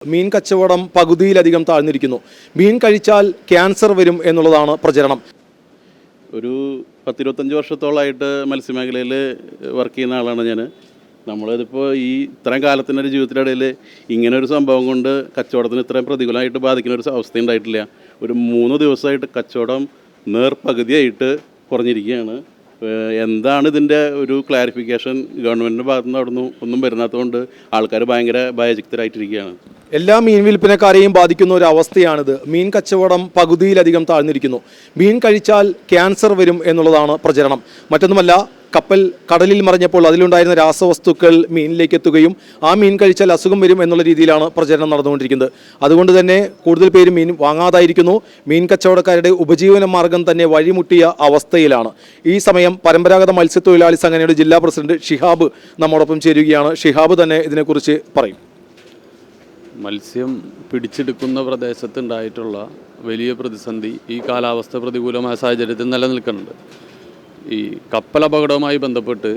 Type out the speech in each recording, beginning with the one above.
മീൻ കച്ചവടം പകുതിയിലധികം താഴ്ന്നിരിക്കുന്നു. മീൻ കഴിച്ചാൽ ക്യാൻസർ വരും എന്നുള്ളതാണ് പ്രചരണം. ഒരു 10-25 വർഷത്തോളമായിട്ട് മത്സ്യമേഖലയിൽ വർക്ക് ചെയ്യുന്ന ആളാണ് ഞാൻ. നമ്മളിതിപ്പോൾ ഇത്രയും കാലത്തിൻ്റെ ഒരു ജീവിതത്തിനിടയിൽ ഇങ്ങനെ ഒരു സംഭവം കൊണ്ട് കച്ചവടത്തിന് ഇത്രയും പ്രതികൂലമായിട്ട് ബാധിക്കുന്ന ഒരു അവസ്ഥ ഉണ്ടായിട്ടില്ല. ഒരു 3 ദിവസമായിട്ട് കച്ചവടം നേർപകുതിയായിട്ട് കുറഞ്ഞിരിക്കുകയാണ്. എന്താണ് ഇതിൻ്റെ ഒരു ക്ലാരിഫിക്കേഷൻ ഗവൺമെൻറ്റിൻ്റെ ഭാഗത്തുനിന്ന് അവിടുന്ന് ഒന്നും വരുന്നാത്തതുകൊണ്ട് ആൾക്കാർ ഭയങ്കര ഭയചകിതരായിട്ടിരിക്കുകയാണ്. എല്ലാ മീൻ വിൽപ്പനക്കാരെയും ബാധിക്കുന്ന ഒരു അവസ്ഥയാണിത്. മീൻ കച്ചവടം പകുതിയിലധികം താഴ്ന്നിരിക്കുന്നു. മീൻ കഴിച്ചാൽ ക്യാൻസർ വരും എന്നുള്ളതാണ് പ്രചരണം. മറ്റൊന്നുമല്ല, കപ്പൽ കടലിൽ മറിഞ്ഞപ്പോൾ അതിലുണ്ടായിരുന്ന രാസവസ്തുക്കൾ മീനിലേക്ക് എത്തുകയും ആ മീൻ കഴിച്ചാൽ അസുഖം വരും എന്നുള്ള രീതിയിലാണ് പ്രചരണം നടന്നുകൊണ്ടിരിക്കുന്നത്. അതുകൊണ്ട് തന്നെ കൂടുതൽ പേര് മീൻ വാങ്ങാതായിരിക്കുന്നു. മീൻ കച്ചവടക്കാരുടെ ഉപജീവന മാർഗം തന്നെ വഴിമുട്ടിയ അവസ്ഥയിലാണ്. ഈ സമയം പരമ്പരാഗത മത്സ്യത്തൊഴിലാളി സംഘടനയുടെ ജില്ലാ പ്രസിഡന്റ് ഷിഹാബ് നമ്മോടൊപ്പം ചേരുകയാണ്. ഷിഹാബ് തന്നെ ഇതിനെക്കുറിച്ച് പറയും. മത്സ്യം പിടിച്ചെടുക്കുന്ന പ്രദേശത്തുണ്ടായിട്ടുള്ള വലിയ പ്രതിസന്ധി ഈ കാലാവസ്ഥ പ്രതികൂലമായ സാഹചര്യത്തിൽ നിലനിൽക്കുന്നുണ്ട്. ഈ കപ്പൽ അപകടവുമായി ബന്ധപ്പെട്ട്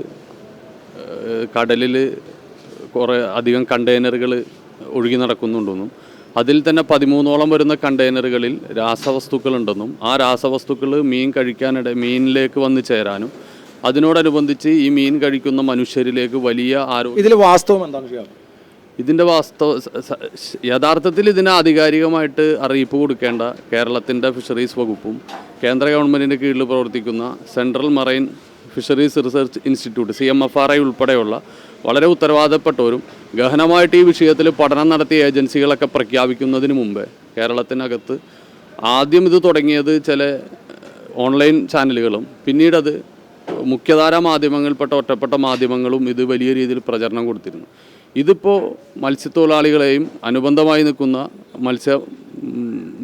കടലിൽ കുറേ അധികം കണ്ടെയ്നറുകൾ ഒഴുകി നടക്കുന്നുണ്ടെന്നും അതിൽ തന്നെ 13ഓളം വരുന്ന കണ്ടെയ്നറുകളിൽ രാസവസ്തുക്കളുണ്ടെന്നും ആ രാസവസ്തുക്കൾ മീനിലേക്ക് വന്നു ചേരാനും അതിനോടനുബന്ധിച്ച് ഈ മീൻ കഴിക്കുന്ന മനുഷ്യരിലേക്ക് വലിയ ഇതിൽ വാസ്തവം എന്താണ്? ഇതിൻ്റെ യഥാർത്ഥത്തിൽ ഇതിന് ആധികാരികമായിട്ട് അറിയിപ്പ് കൊടുക്കേണ്ട കേരളത്തിൻ്റെ ഫിഷറീസ് വകുപ്പും കേന്ദ്ര ഗവൺമെൻറ്റിൻ്റെ കീഴിൽ പ്രവർത്തിക്കുന്ന central marine fisheries research institute CMFRI ഉൾപ്പെടെയുള്ള വളരെ ഉത്തരവാദപ്പെട്ടവരും ഗഹനമായിട്ട് ഈ വിഷയത്തിൽ പഠനം നടത്തിയ ഏജൻസികളൊക്കെ പ്രഖ്യാപിക്കുന്നതിന് മുമ്പേ കേരളത്തിനകത്ത് ആദ്യം ഇത് തുടങ്ങിയത് ചില ഓൺലൈൻ ചാനലുകളും പിന്നീടത് മുഖ്യധാരാ മാധ്യമങ്ങളിൽപ്പെട്ട ഒറ്റപ്പെട്ട മാധ്യമങ്ങളും ഇത് വലിയ രീതിയിൽ പ്രചരണം കൊടുത്തിരുന്നു. ഇതിപ്പോൾ മത്സ്യത്തൊഴിലാളികളെയും അനുബന്ധമായി നിൽക്കുന്ന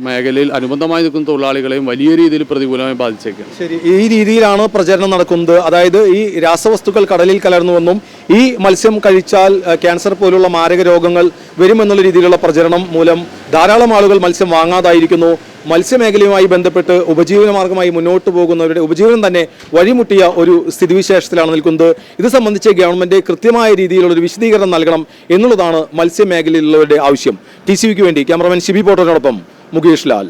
മേഖലയിൽ അനുബന്ധമായി നിൽക്കുന്ന തൊഴിലാളികളെയും വലിയ രീതിയിൽ പ്രതികൂലമായി ബാധിച്ചേക്കാണ്. ശരി, ഈ രീതിയിലാണ് പ്രചരണം നടക്കുന്നത്. അതായത് ഈ രാസവസ്തുക്കൾ കടലിൽ കലർന്നുവെന്നും ഈ മത്സ്യം കഴിച്ചാൽ ക്യാൻസർ പോലുള്ള മാരക രോഗങ്ങൾ വരുമെന്നുള്ള രീതിയിലുള്ള പ്രചരണം മൂലം ധാരാളം ആളുകൾ മത്സ്യം വാങ്ങാതായിരിക്കുന്നു. മത്സ്യമേഖലയുമായി ബന്ധപ്പെട്ട് ഉപജീവന മാർഗമായി മുന്നോട്ട് പോകുന്നവരുടെ ഉപജീവനം തന്നെ വഴിമുട്ടിയ ഒരു സ്ഥിതിവിശേഷത്തിലാണ് നിൽക്കുന്നത്. ഇത് സംബന്ധിച്ച് ഗവൺമെന്റ് കൃത്യമായ രീതിയിലുള്ള ഒരു വിശദീകരണം നൽകണം എന്നുള്ളതാണ് മത്സ്യമേഖലയിലുള്ളവരുടെ ആവശ്യം. TCVക്ക് വേണ്ടി ക്യാമറമാൻ ഷിബി പോട്ടോനോടൊപ്പം മുകേഷ് ലാൽ.